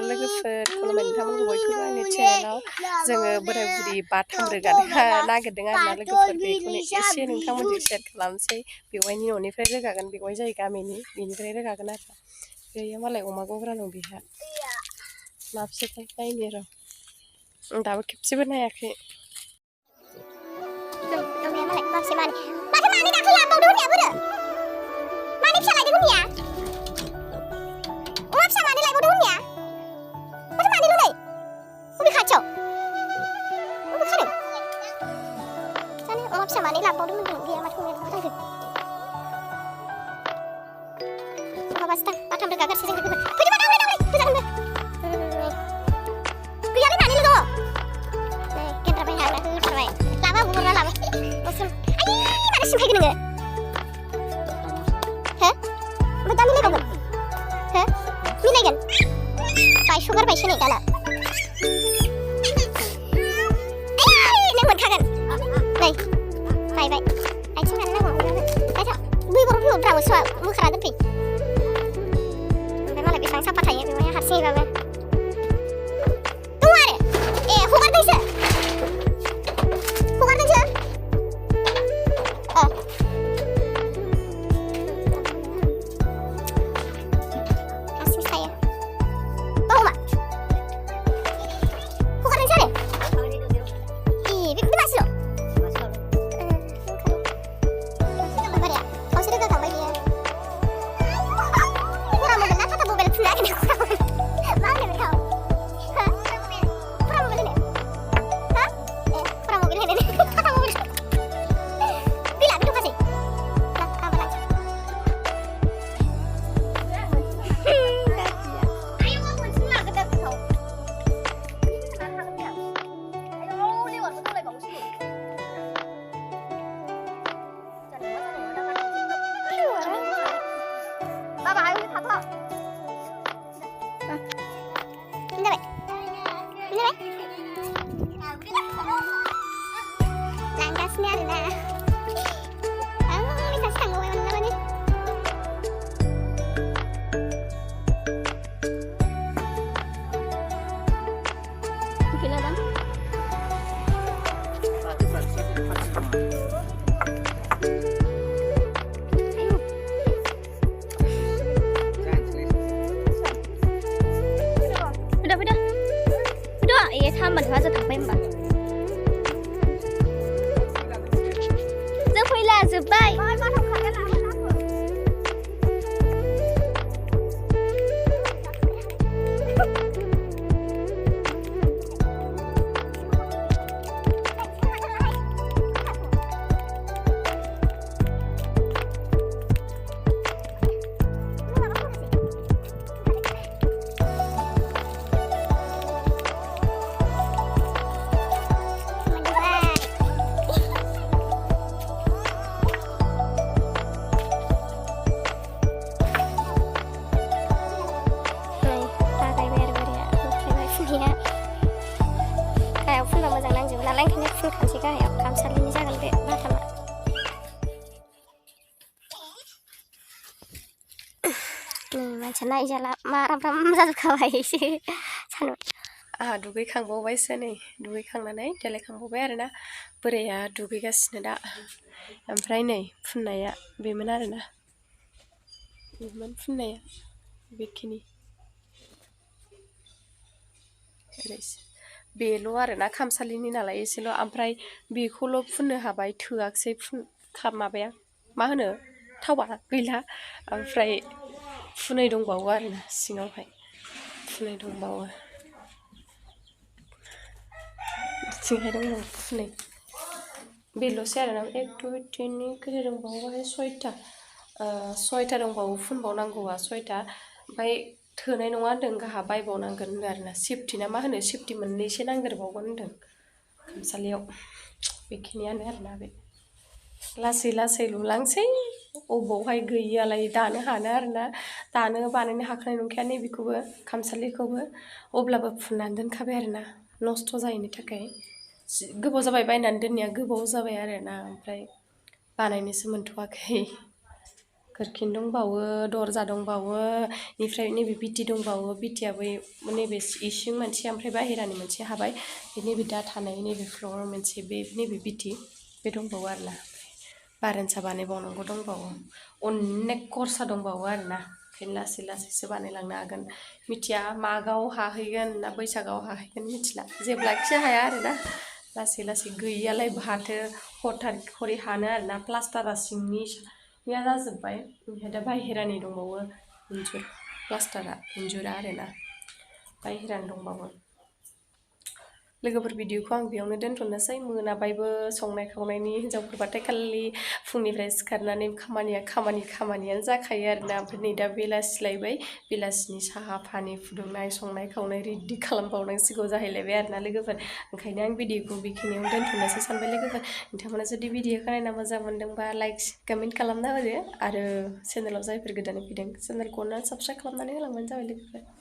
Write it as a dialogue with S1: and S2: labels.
S1: लोगोफोर खुलुमबाय नोंथांमोनखौ बयखौबो आंनि चेनेलाव जोङो बोराय बुरि बाथाम रोगानो नागिरदों आरोना लोगोफोर बेखौनो एसे नोंथांमोनजों शेयार खालामनोसै बेवाइनि न'निफ्राय रोगागोन बेवाइ जायो गामिनि बेनिफ्राय रोगागोन आरो बेयो मालाय अमा गग्रा दं बेहा माबसेथाय नायनो र' आं दाबो खेबसेबो नायाखै
S2: मासे मानै दाख्लै लांबावदो होननाया बोरो मानै फिसा लायदों होननाया अमा फिसा मानै लायबावदो होननाया माथो मानैल' नै बबे खाथियाव बबे खादों जानो अमा फिसा मानै लांबावदो होनदों गैया माथो अमाया बहा थांखो बहाबासो दां बाथाम रोगागारसै जों लोगोफोर फैदों दावलै गोजानबो गैयालै मानैल' दङ नै गेन्द्राबाय हाग्रा होथारबाय लाबा गुरना लाबो दसम आयै मानो सिमखायगोन नोङो हो ओमफ्राय दा मिलायबावगोन हो मिलायगोन बायस'गारबायसो नै दाना आयै नों मोनखागोन नै बायबाय आथिं मानो नांगौ बायथा बै बर' फैहरब्रा मोसौआ मोखारा दोनफै ओमफ्राय मालाय बेसेबां साफा थायो बेवहाय हारसिङैबाबो दङ आरो ए हगारदोंसो नायजाला माराम जाजोबखाबाय एसे सानो
S1: आंहा दुगैखांबावबायसो नै दुगैखांनानै देलायखांबावबाय आरोना बोराया दुगैगासिनो दा ओमफ्राय नै फुननाया बेमोन आरोना बेमोन फुननाया बेखिनि बेल' आरोना खामसालिनि नालाय एसेल' ओमफ्राय बेखौल' फुननो हाबाय थोआखसै माबाया मा होनो थावा गैला ओमफ्राय फुनै दंबावो आरोना सिङावहाय फुनै दंबावो बिथिंहाय दंबावो फुनै बेल'सै आरोना 1 2 3 खैथा दंबावोहाय 6था दंबावो फुनबावनांगौआ 6था ओमफ्राय थोनाय नङा होन्दों गाहा बायबावनांगोन होनदों आरोना सेफटि ना मा होनो सेफटि मोननैसो नांदेरबावगोन होन्दों खामसालियाव बेखिनियानो आरोना बे लासै लासै लुलांसै अबावहाय गैयियालाय दानो हानो आरोना दानो बानायनो हाखानाय नंखाया नैबेखौबो खामसालिखौबो अब्लाबो फुननानै दोनखाबाय आरोना नस्थ' जायैनि थाखाय गोबाव जाबाय बायनानै दोननाया गोबाव जाबाय आरोना ओमफ्राय बानायनोसो मोनथ'वाखै खोरखिन दंबावो दरजा दंबावो बेनिफ्राय नैबे बिटि दंबावो बिटियाबो नैबे इसिं मोनसे ओमफ्राय बाहेरानि मोनसे हाबाय नैबे दा थानाय नैबे फ्ल'र मोनसे नैबे बिटि बे दंबावो आरोना बारान्सा बानायबावनांगौ दंबावो अनेक खरसा दंबावो आरोना ओंखायनो लासै लासैसो बानायलांनो हागोन मिथिया मागोआव हाहैगोन ना बैसागोआव हाहैगोन मिथिला जेब्लाखि हाया आरोना लासै लासै गैयियालाय बहाथो हरथात खरि हानो आरोना प्लास्टारा सिंनिया जाजोब्बाय ओमफ्राय दा बाहेरानि दंबावो इन्जुर प्लास्टारा इन्जुरा आरोना बाहेरानि दंबावो लोगोफोर भिडिअखौ आं बेयावनो दोनथ'नोसै मोनाबायबो संनाय खावनायनि हिनजावफोरबाथाय खालि फुंनिफ्राय सिखारनानै खामानियानो जाखायो आरोना ओमफ्राय नै दा बेलासिलायबाय बेलासिनि साहा पानि फुदुंनाय संनाय खावनाय रेडि खालामबावनांसिगौ जाहैलायबाय आरोना लोगोफोर ओंखायनो आं भिडिअखौ बेखिनियावनो दोनथ'नोसै सानबाय लोगोफोर नोंथांमोना जुदि भिडिअखौ नायना मोजां मोनदोंबा लाइक कमेन्ट खालामना होदो आरो चेनेलाव जायफोर गोदानै फैदों चेनेलखौ साबस्क्राइब खालामनानै होलांबानो जाबाय लोगोफोर